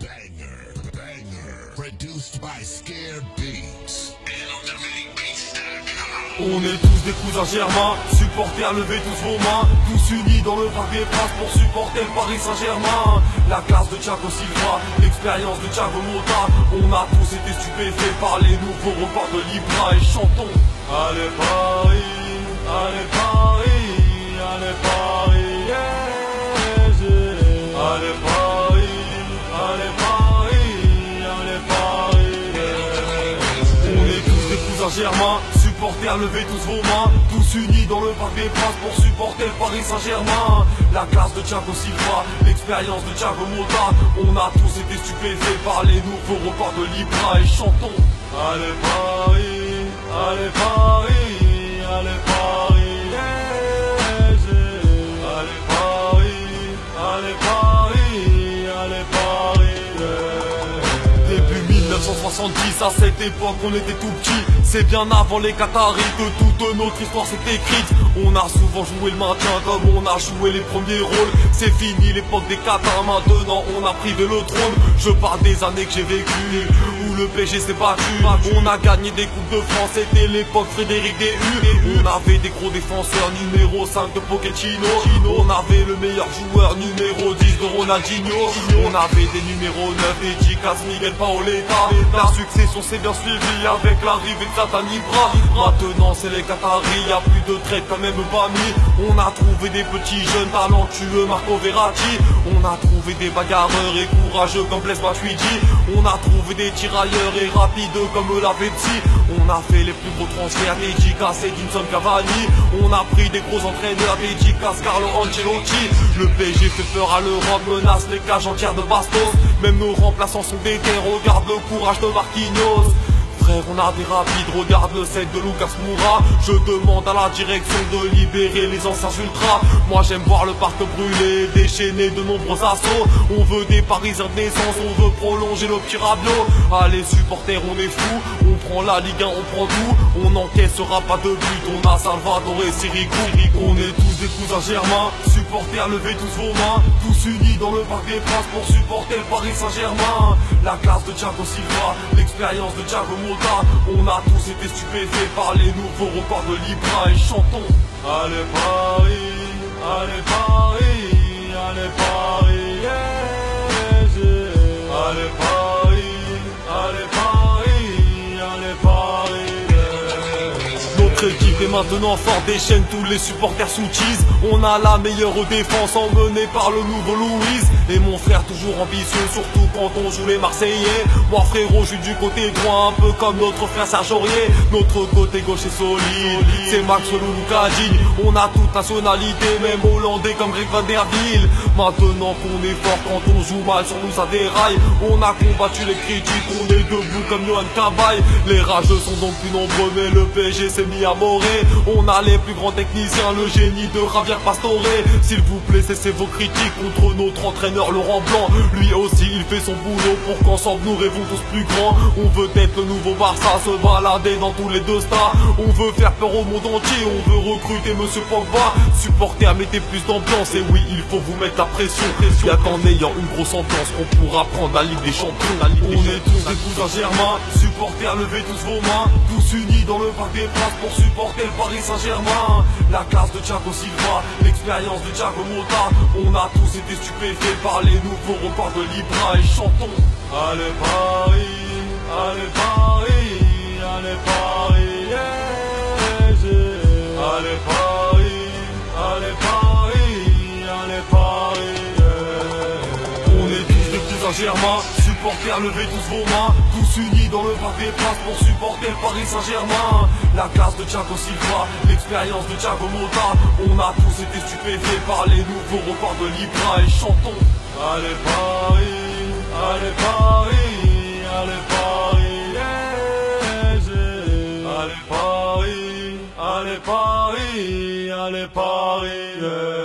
Banger, banger, produced by Scared Beats. On est tous des cousins germains, supporters, levez tous vos mains, tous unis dans le Parc des Princes pour supporter le Paris Saint-Germain. La classe de Thiago Silva, l'expérience de Thiago Motta, on a tous été stupéfaits par les nouveaux repas de Libra et chantons. Allez Paris, allez Paris, allez Paris, yeah, yeah. Allez Paris, allez Paris, allez Paris, yeah. On est tous des cousins germains, supporters, levez tous vos mains, tous unis dans le Parc des Princes pour supporter le Paris Saint-Germain. La classe de Thiago Silva, l'expérience de Thiago Motta, on a tous été stupéfaits par les nouveaux repas de Libra et chantons. Allez Paris, allez Paris, allez Paris, yeah, yeah. Allez Paris, allez Paris, allez Paris, yeah. Début 1970, à cette époque on était tout petits. C'est bien avant les Qataris que toute notre histoire s'est écrite. On a souvent joué le maintien comme on a joué les premiers rôles. C'est fini l'époque des Qatars, maintenant on a pris de le trône. Je parle des années que j'ai vécues, où le PSG s'est battu. On a gagné des coupes de France, c'était l'époque Frédéric Dehu. On avait des gros défenseurs, numéro 5 de Pochettino. On avait le meilleur joueur, numéro 10 de Ronaldinho. On avait des numéros 9, des Dicas, Miguel Paoletta. La succession s'est bien suivie avec l'arrivée de Zlatan Ibra. Maintenant c'est les Qataris, y'a plus de traite quand même pas mis. On a trouvé des petits jeunes talentueux, Marco Verratti. On a trouvé des bagarreurs et courageux comme Blaise Matuidi. On a trouvé des tirailleurs et rapides comme la Pepsi. On a fait les plus gros transferts, Dicas et Edinson Cavani. On a pris des gros entraîneurs, Dicas, Carlo Ancelotti. Le PSG fait peur à l'Europe, menace les cages entières de bastos. Même nos remplaçants sont déter, regarde le courage de Marquinhos. Frère, on a des rapides, regarde le set de Lucas Moura. Je demande à la direction de libérer les anciens ultras. Moi j'aime voir le parc brûler, déchaîner de nombreux assauts. On veut des Parisiens de naissance, on veut prolonger nos petits rabios. Allez supporters, on est fous, on prend la Ligue 1, on prend tout. On n'encaissera pas de but, on a Salvador et Sirigu. On est tous des cousins germains, supporters, levez tous vos mains, tous unis dans le Parc des Princes pour supporter le Paris Saint-Germain. La classe de Thiago Silva, l'expérience de Thiago Motta, on a tous été stupéfaits par les nouveaux repas de Libra et chantons. Allez Paris, allez Paris, allez Paris, yeah, yeah. Allez Paris, allez Paris, allez Paris, yeah. Notre équipe est maintenant forte, déchaîne tous les supporters sous tease. On a la meilleure défense emmenée par le nouveau Louise. Et mon frère toujours ambitieux, surtout quand on joue les Marseillais. Moi frérot, je suis du côté droit, un peu comme notre frère Serge Aurier. Notre côté gauche est solide, c'est Max Louloucadine. On a toute nationalité, même hollandais comme Greg Van Der Wiel. Maintenant qu'on est fort, quand on joue mal sur nous ça déraille. On a combattu les critiques, on est debout comme Johan Cabaye. Les rageux sont donc plus nombreux, mais le PSG s'est mis à morer. On a les plus grands techniciens, le génie de Javier Pastore. S'il vous plaît, cessez vos critiques contre notre entraîneur Laurent Blanc. Lui aussi il fait son boulot pour qu'ensemble nous rêvons tous plus grands. On veut être le nouveau Barça, se balader dans tous les deux stars. On veut faire peur au monde entier, on veut recruter Monsieur Pogba. Supporters, mettez plus d'ambiance, et oui il faut vous mettre la pression. Y'a qu'en ayant une grosse ambiance qu'on pourra prendre la Ligue des Champions. On est tous des cousins germains, supporters, levez tous vos mains, tous unis dans le Parc des Princes pour supporter le Paris Saint-Germain. La classe de Thiago Silva, l'expérience de Thiago Motta, on a tous été stupéfaits par les nouveaux repas de Libra et chantons. Allez Paris, allez Paris, allez Paris, yeah, yeah. Allez Paris, allez Paris, allez Paris, yeah. On est tous des cousins germains, supporters, levez tous vos mains, tous unis dans le Parc des Princes pour supporter le Paris Saint-Germain. La classe de Thiago Silva, l'expérience de Thiago Motta, on a tous été stupéfaits par les nouveaux repas de Libra et chantons. Allez Paris, allez Paris, allez Paris, yeah, yeah. Allez Paris, allez Paris, allez Paris, yeah.